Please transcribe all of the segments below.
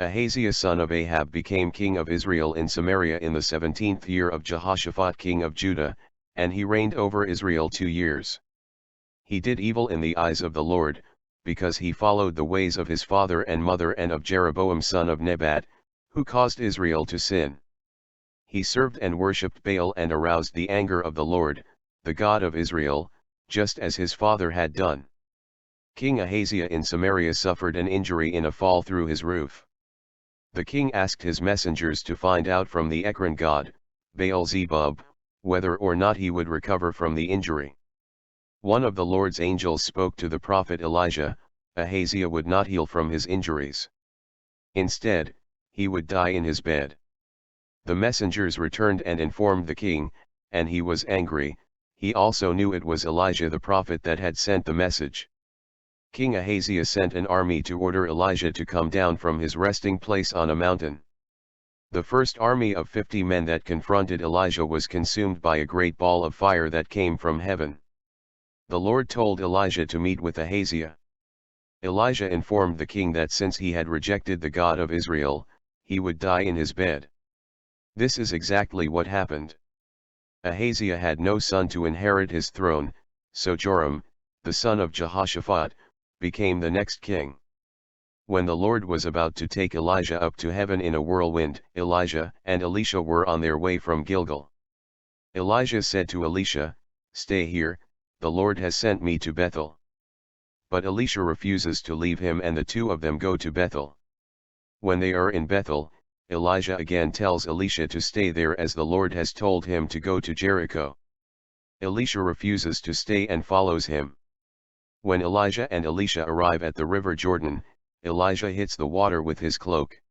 Ahaziah son of Ahab became king of Israel in Samaria in the 17th year of Jehoshaphat king of Judah, and he reigned over Israel 2 years. He did evil in the eyes of the Lord, because he followed the ways of his father and mother and of Jeroboam son of Nebat, who caused Israel to sin. He served and worshipped Baal and aroused the anger of the Lord, the God of Israel, just as his father had done. King Ahaziah in Samaria suffered an injury in a fall through his roof. The king asked his messengers to find out from the Ekron god, Baal-zebub, whether or not he would recover from the injury. One of the Lord's angels spoke to the prophet Elijah. Ahaziah would not heal from his injuries. Instead, he would die in his bed. The messengers returned and informed the king, and he was angry. He also knew it was Elijah the prophet that had sent the message. King Ahaziah sent an army to order Elijah to come down from his resting place on a mountain. The first army of 50 men that confronted Elijah was consumed by a great ball of fire that came from heaven. The Lord told Elijah to meet with Ahaziah. Elijah informed the king that since he had rejected the God of Israel, he would die in his bed. This is exactly what happened. Ahaziah had no son to inherit his throne, so Joram, the son of Jehoshaphat, became the next king. When the Lord was about to take Elijah up to heaven in a whirlwind, Elijah and Elisha were on their way from Gilgal. Elijah said to Elisha, "Stay here, the Lord has sent me to Bethel." But Elisha refuses to leave him, and the two of them go to Bethel. When they are in Bethel, Elijah again tells Elisha to stay there as the Lord has told him to go to Jericho. Elisha refuses to stay and follows him. When Elijah and Elisha arrive at the river Jordan, Elijah hits the water with his cloak.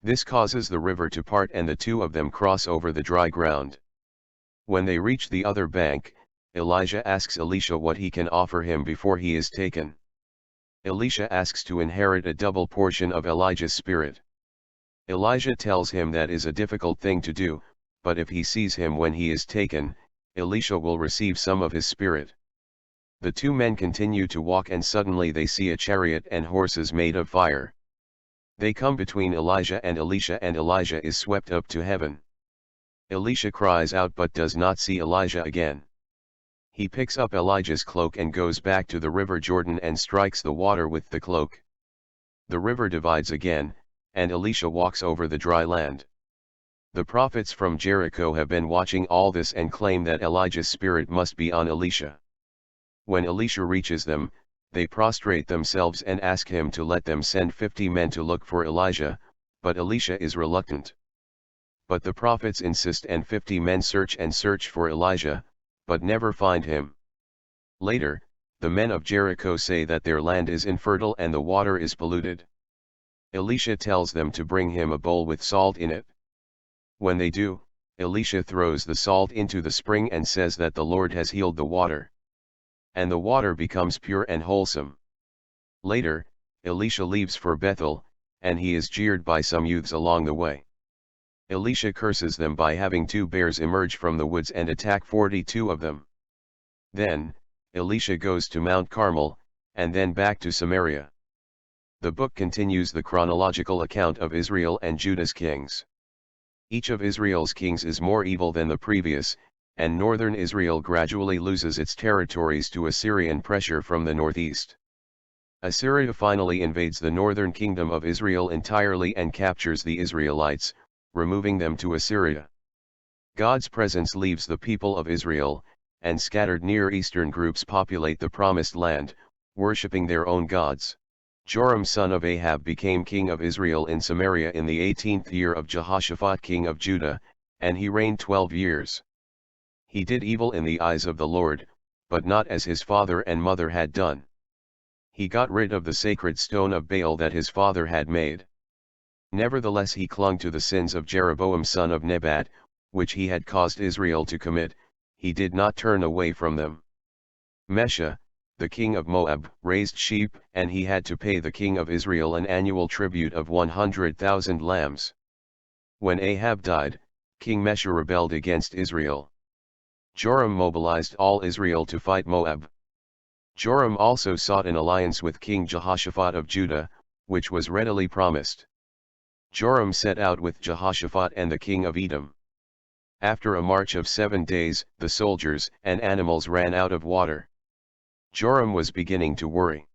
This causes the river to part and the two of them cross over the dry ground. When they reach the other bank, Elijah asks Elisha what he can offer him before he is taken. Elisha asks to inherit a double portion of Elijah's spirit. Elijah tells him that is a difficult thing to do, but if he sees him when he is taken, Elisha will receive some of his spirit. The two men continue to walk, and suddenly they see a chariot and horses made of fire. They come between Elijah and Elisha, and Elijah is swept up to heaven. Elisha cries out but does not see Elijah again. He picks up Elijah's cloak and goes back to the river Jordan and strikes the water with the cloak. The river divides again, and Elisha walks over the dry land. The prophets from Jericho have been watching all this and claim that Elijah's spirit must be on Elisha. When Elisha reaches them, they prostrate themselves and ask him to let them send 50 men to look for Elijah, but Elisha is reluctant. But the prophets insist, and 50 men search and search for Elijah, but never find him. Later, the men of Jericho say that their land is infertile and the water is polluted. Elisha tells them to bring him a bowl with salt in it. When they do, Elisha throws the salt into the spring and says that the Lord has healed the water. And the water becomes pure and wholesome. Later, Elisha leaves for Bethel, and he is jeered by some youths along the way. Elisha curses them by having 2 bears emerge from the woods and attack 42 of them. Then, Elisha goes to Mount Carmel, and then back to Samaria. The book continues the chronological account of Israel and Judah's kings. Each of Israel's kings is more evil than the previous, and northern Israel gradually loses its territories to Assyrian pressure from the northeast. Assyria finally invades the northern kingdom of Israel entirely and captures the Israelites, removing them to Assyria. God's presence leaves the people of Israel, and scattered Near Eastern groups populate the Promised Land, worshipping their own gods. Joram son of Ahab became king of Israel in Samaria in the 18th year of Jehoshaphat king of Judah, and he reigned 12 years. He did evil in the eyes of the Lord, but not as his father and mother had done. He got rid of the sacred stone of Baal that his father had made. Nevertheless he clung to the sins of Jeroboam son of Nebat, which he had caused Israel to commit. He did not turn away from them. Mesha, the king of Moab, raised sheep, and he had to pay the king of Israel an annual tribute of 100,000 lambs. When Ahab died, King Mesha rebelled against Israel. Joram mobilized all Israel to fight Moab. Joram also sought an alliance with King Jehoshaphat of Judah, which was readily promised. Joram set out with Jehoshaphat and the king of Edom. After a march of 7 days, the soldiers and animals ran out of water. Joram was beginning to worry.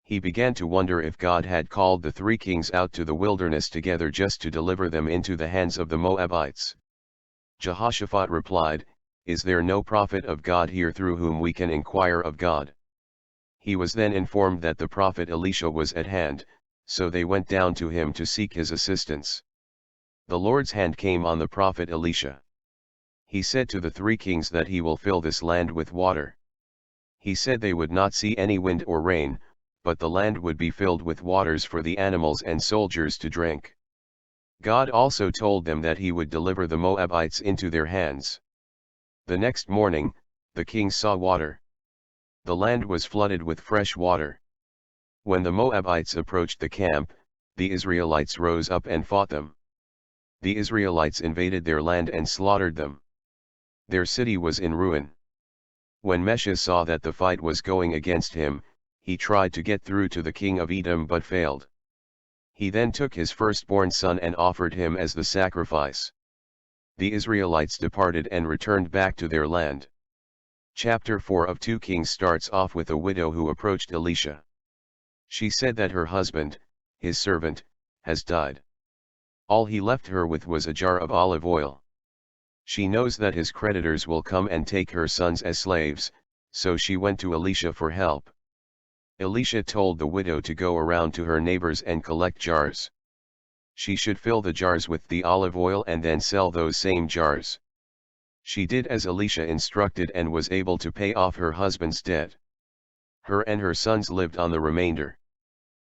He began to wonder if God had called the 3 kings out to the wilderness together just to deliver them into the hands of the Moabites. Jehoshaphat replied, "Is there no prophet of God here through whom we can inquire of God?" He was then informed that the prophet Elisha was at hand, so they went down to him to seek his assistance. The Lord's hand came on the prophet Elisha. He said to the 3 kings that he will fill this land with water. He said they would not see any wind or rain, but the land would be filled with waters for the animals and soldiers to drink. God also told them that he would deliver the Moabites into their hands. The next morning, the kings saw water. The land was flooded with fresh water. When the Moabites approached the camp, the Israelites rose up and fought them. The Israelites invaded their land and slaughtered them. Their city was in ruin. When Mesha saw that the fight was going against him, he tried to get through to the king of Edom but failed. He then took his firstborn son and offered him as the sacrifice. The Israelites departed and returned back to their land. Chapter 4 of 2 Kings starts off with a widow who approached Elisha. She said that her husband, his servant, has died. All he left her with was a jar of olive oil. She knows that his creditors will come and take her sons as slaves, so she went to Elisha for help. Elisha told the widow to go around to her neighbors and collect jars. She should fill the jars with the olive oil and then sell those same jars. She did as Elisha instructed and was able to pay off her husband's debt. Her and her sons lived on the remainder.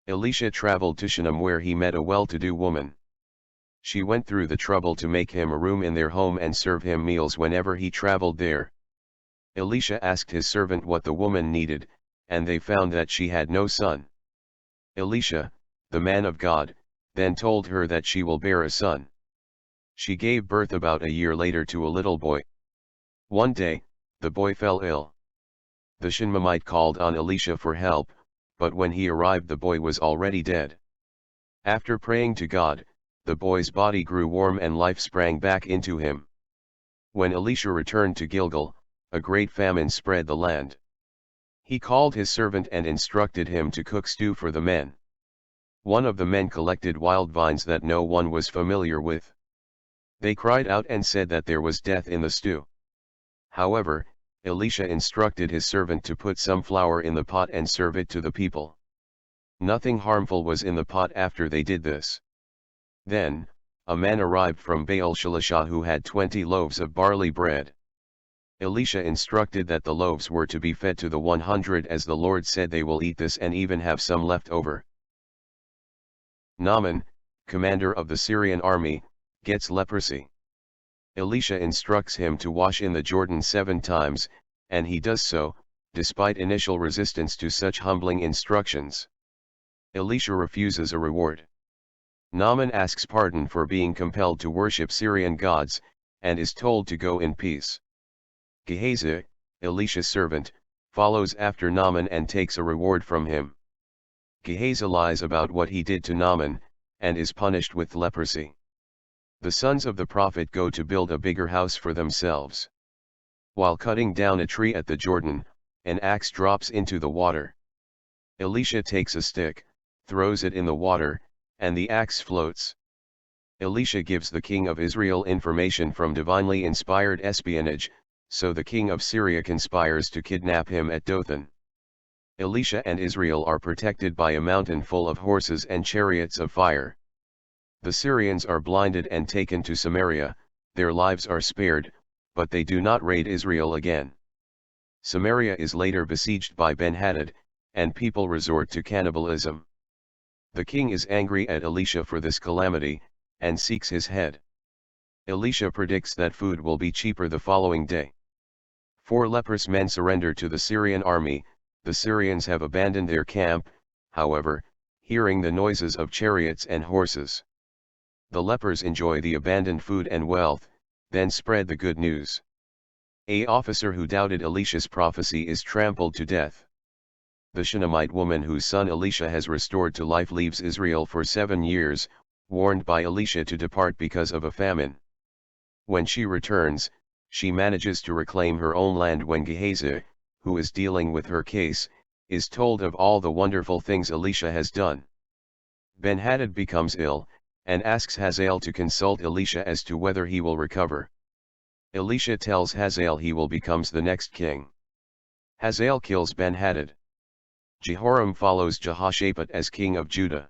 Elisha traveled to Shunem where he met a well-to-do woman. She went through the trouble to make him a room in their home and serve him meals whenever he traveled there. Elisha asked his servant what the woman needed, and they found that she had no son. Elisha, the man of God, then told her that she will bear a son. She gave birth about a year later to a little boy. One day, the boy fell ill. The Shunammite called on Elisha for help, but when he arrived the boy was already dead. After praying to God, the boy's body grew warm and life sprang back into him. When Elisha returned to Gilgal, a great famine spread the land. He called his servant and instructed him to cook stew for the men. One of the men collected wild vines that no one was familiar with. They cried out and said that there was death in the stew. However, Elisha instructed his servant to put some flour in the pot and serve it to the people. Nothing harmful was in the pot after they did this. Then, a man arrived from Baal-Shalisha who had 20 loaves of barley bread. Elisha instructed that the loaves were to be fed to the 100 as the Lord said they will eat this and even have some left over. Naaman, commander of the Syrian army, gets leprosy. Elisha instructs him to wash in the Jordan 7 times, and he does so, despite initial resistance to such humbling instructions. Elisha refuses a reward. Naaman asks pardon for being compelled to worship Syrian gods, and is told to go in peace. Gehazi, Elisha's servant, follows after Naaman and takes a reward from him. Gehazi lies about what he did to Naaman, and is punished with leprosy. The sons of the prophet go to build a bigger house for themselves. While cutting down a tree at the Jordan, an axe drops into the water. Elisha takes a stick, throws it in the water, and the axe floats. Elisha gives the king of Israel information from divinely inspired espionage, so the king of Syria conspires to kidnap him at Dothan. Elisha and Israel are protected by a mountain full of horses and chariots of fire. The Syrians are blinded and taken to Samaria, their lives are spared, but they do not raid Israel again. Samaria is later besieged by Ben-Hadad, and people resort to cannibalism. The king is angry at Elisha for this calamity, and seeks his head. Elisha predicts that food will be cheaper the following day. 4 leprous men surrender to the Syrian army. The Syrians have abandoned their camp, however, hearing the noises of chariots and horses. The lepers enjoy the abandoned food and wealth, then spread the good news. An officer who doubted Elisha's prophecy is trampled to death. The Shunammite woman whose son Elisha has restored to life leaves Israel for 7 years, warned by Elisha to depart because of a famine. When she returns, she manages to reclaim her own land when Gehazi, who is dealing with her case, is told of all the wonderful things Elisha has done. Ben-Hadad becomes ill, and asks Hazael to consult Elisha as to whether he will recover. Elisha tells Hazael he will become the next king. Hazael kills Ben-Hadad. Jehoram follows Jehoshaphat as king of Judah.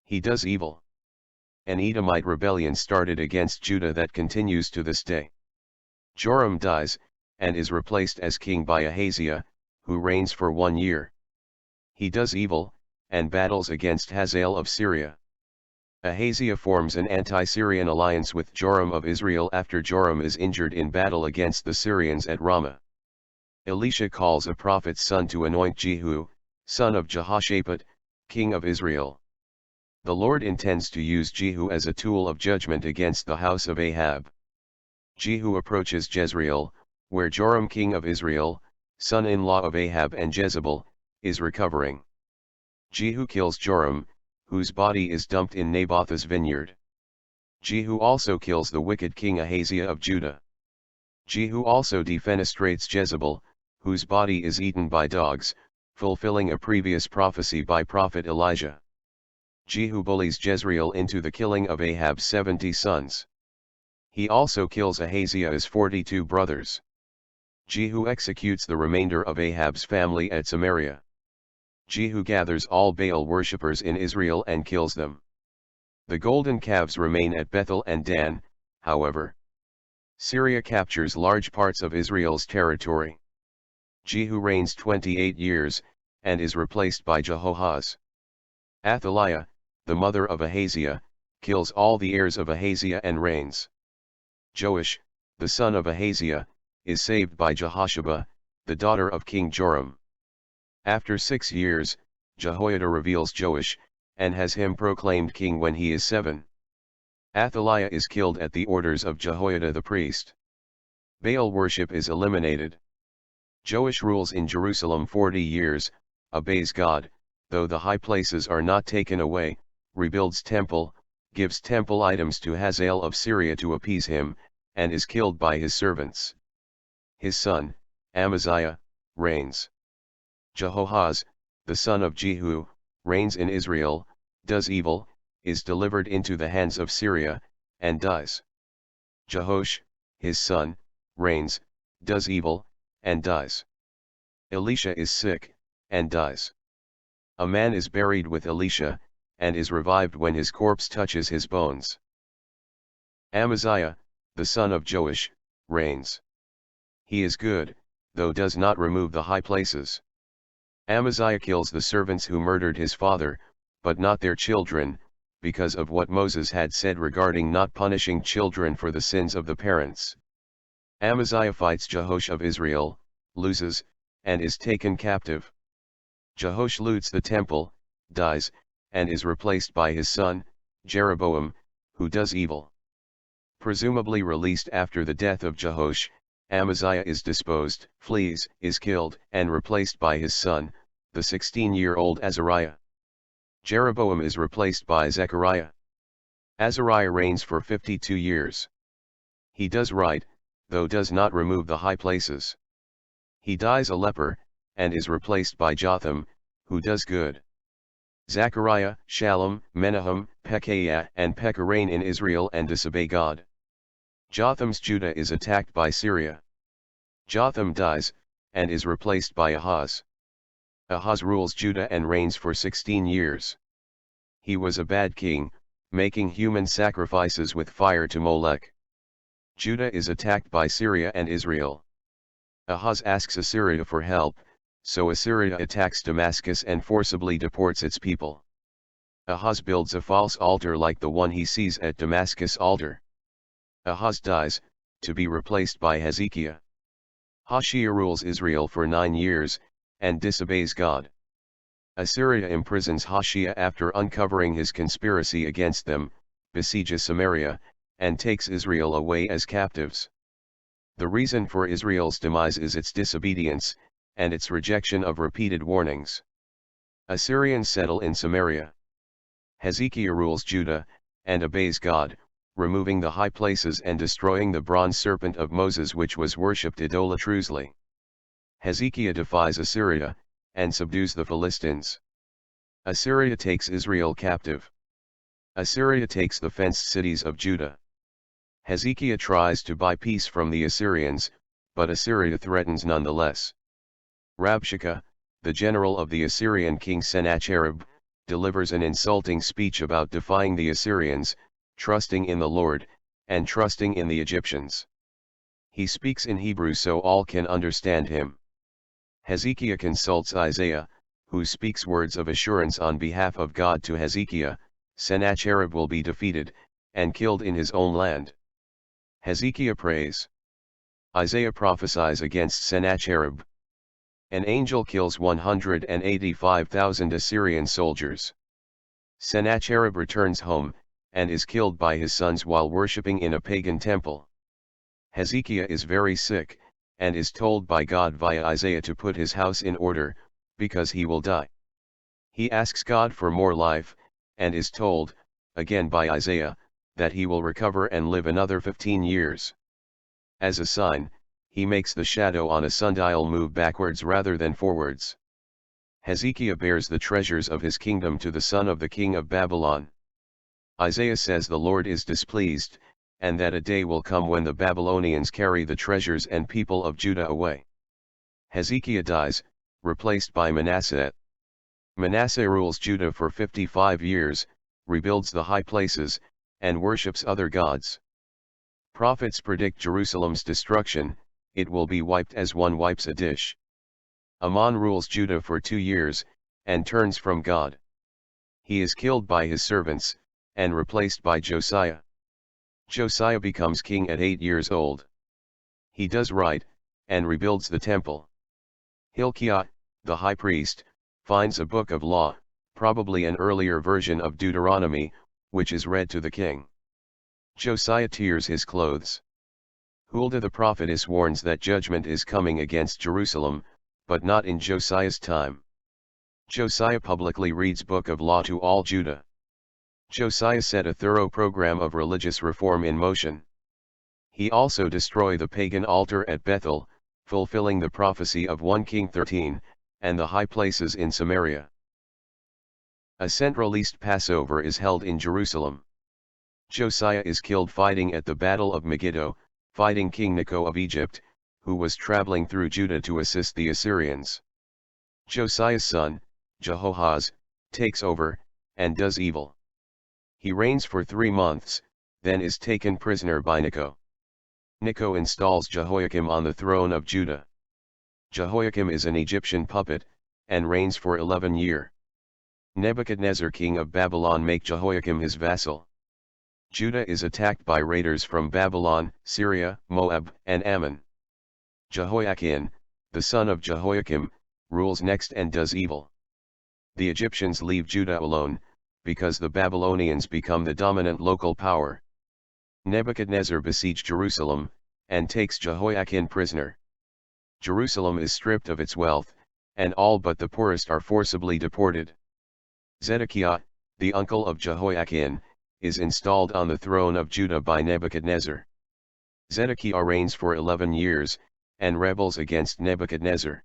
He does evil. An Edomite rebellion started against Judah that continues to this day. Joram dies, and is replaced as king by Ahaziah, who reigns for 1 year. He does evil, and battles against Hazael of Syria. Ahaziah forms an anti-Syrian alliance with Joram of Israel after Joram is injured in battle against the Syrians at Ramah. Elisha calls a prophet's son to anoint Jehu, son of Jehoshaphat, king of Israel. The Lord intends to use Jehu as a tool of judgment against the house of Ahab. Jehu approaches Jezreel, where Joram king of Israel, son-in-law of Ahab and Jezebel, is recovering. Jehu kills Joram, whose body is dumped in Naboth's vineyard. Jehu also kills the wicked king Ahaziah of Judah. Jehu also defenestrates Jezebel, whose body is eaten by dogs, fulfilling a previous prophecy by prophet Elijah. Jehu bullies Jezreel into the killing of Ahab's 70 sons. He also kills Ahaziah's 42 brothers. Jehu executes the remainder of Ahab's family at Samaria. Jehu gathers all Baal worshippers in Israel and kills them. The golden calves remain at Bethel and Dan, however. Syria captures large parts of Israel's territory. Jehu reigns 28 years, and is replaced by Jehoahaz. Athaliah, the mother of Ahaziah, kills all the heirs of Ahaziah and reigns. Joash, the son of Ahaziah, is saved by Jehosheba, the daughter of King Joram. After 6 years, Jehoiada reveals Joash, and has him proclaimed king when he is 7. Athaliah is killed at the orders of Jehoiada the priest. Baal worship is eliminated. Joash rules in Jerusalem 40 years, obeys God, though the high places are not taken away, rebuilds temple, gives temple items to Hazael of Syria to appease him, and is killed by his servants. His son, Amaziah, reigns. Jehoahaz, the son of Jehu, reigns in Israel, does evil, is delivered into the hands of Syria, and dies. Jehoash, his son, reigns, does evil, and dies. Elisha is sick, and dies. A man is buried with Elisha, and is revived when his corpse touches his bones. Amaziah, the son of Joash, reigns. He is good, though does not remove the high places. Amaziah kills the servants who murdered his father, but not their children, because of what Moses had said regarding not punishing children for the sins of the parents. Amaziah fights Jehoash of Israel, loses, and is taken captive. Jehoash loots the temple, dies, and is replaced by his son, Jeroboam, who does evil. Presumably released after the death of Jehoash, Amaziah is disposed, flees, is killed, and replaced by his son, the 16-year-old Azariah. Jeroboam is replaced by Zechariah. Azariah reigns for 52 years. He does right, though does not remove the high places. He dies a leper, and is replaced by Jotham, who does good. Zechariah, Shallum, Menahem, Pekahiah and Pekah reign in Israel and disobey God. Jotham's Judah is attacked by Syria. Jotham dies, and is replaced by Ahaz. Ahaz rules Judah and reigns for 16 years. He was a bad king, making human sacrifices with fire to Molech. Judah is attacked by Syria and Israel. Ahaz asks Assyria for help, so Assyria attacks Damascus and forcibly deports its people. Ahaz builds a false altar like the one he sees at Damascus altar. Ahaz dies, to be replaced by Hezekiah. Hoshea rules Israel for 9 years, and disobeys God. Assyria imprisons Hoshea after uncovering his conspiracy against them, besieges Samaria, and takes Israel away as captives. The reason for Israel's demise is its disobedience, and its rejection of repeated warnings. Assyrians settle in Samaria. Hezekiah rules Judah, and obeys God, removing the high places and destroying the bronze serpent of Moses which was worshipped idolatrously. Hezekiah defies Assyria, and subdues the Philistines. Assyria takes Israel captive. Assyria takes the fenced cities of Judah. Hezekiah tries to buy peace from the Assyrians, but Assyria threatens nonetheless. Rabshakeh, the general of the Assyrian king Sennacherib, delivers an insulting speech about defying the Assyrians, trusting in the Lord, and trusting in the Egyptians. He speaks in Hebrew so all can understand him. Hezekiah consults Isaiah, who speaks words of assurance on behalf of God to Hezekiah. Sennacherib will be defeated, and killed in his own land. Hezekiah prays. Isaiah prophesies against Sennacherib. An angel kills 185,000 Assyrian soldiers. Sennacherib returns home, and is killed by his sons while worshipping in a pagan temple. Hezekiah is very sick, and is told by God via Isaiah to put his house in order, because he will die. He asks God for more life, and is told, again by Isaiah, that he will recover and live another 15 years. As a sign, he makes the shadow on a sundial move backwards rather than forwards. Hezekiah bears the treasures of his kingdom to the son of the king of Babylon. Isaiah says the Lord is displeased, and that a day will come when the Babylonians carry the treasures and people of Judah away. Hezekiah dies, replaced by Manasseh. Manasseh rules Judah for 55 years, rebuilds the high places, and worships other gods. Prophets predict Jerusalem's destruction. It will be wiped as one wipes a dish. Amon rules Judah for 2 years, and turns from God. He is killed by his servants, and replaced by Josiah. Josiah becomes king at 8 years old. He does right, and rebuilds the temple. Hilkiah, the high priest, finds a book of law, probably an earlier version of Deuteronomy, which is read to the king. Josiah tears his clothes. Huldah the prophetess warns that judgment is coming against Jerusalem, but not in Josiah's time. Josiah publicly reads book of law to all Judah. Josiah set a thorough program of religious reform in motion. He also destroyed the pagan altar at Bethel, fulfilling the prophecy of 1 King 13, and the high places in Samaria. A Central East Passover is held in Jerusalem. Josiah is killed fighting at the Battle of Megiddo, fighting King Necho of Egypt, who was traveling through Judah to assist the Assyrians. Josiah's son, Jehoahaz, takes over, and does evil. He reigns for 3 months, then is taken prisoner by Necho. Necho installs Jehoiakim on the throne of Judah. Jehoiakim is an Egyptian puppet, and reigns for 11 years. Nebuchadnezzar king of Babylon make Jehoiakim his vassal. Judah is attacked by raiders from Babylon, Syria, Moab, and Ammon. Jehoiachin, the son of Jehoiakim, rules next and does evil. The Egyptians leave Judah alone, because the Babylonians become the dominant local power. Nebuchadnezzar besieged Jerusalem, and takes Jehoiachin prisoner. Jerusalem is stripped of its wealth, and all but the poorest are forcibly deported. Zedekiah, the uncle of Jehoiachin, is installed on the throne of Judah by Nebuchadnezzar. Zedekiah reigns for 11 years, and rebels against Nebuchadnezzar.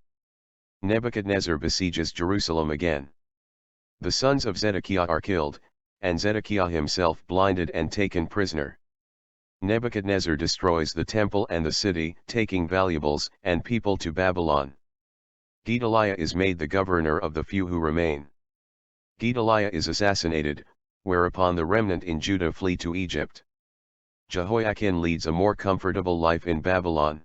Nebuchadnezzar besieges Jerusalem again. The sons of Zedekiah are killed, and Zedekiah himself blinded and taken prisoner. Nebuchadnezzar destroys the temple and the city, taking valuables and people to Babylon. Gedaliah is made the governor of the few who remain. Gedaliah is assassinated, whereupon the remnant in Judah flee to Egypt. Jehoiachin leads a more comfortable life in Babylon.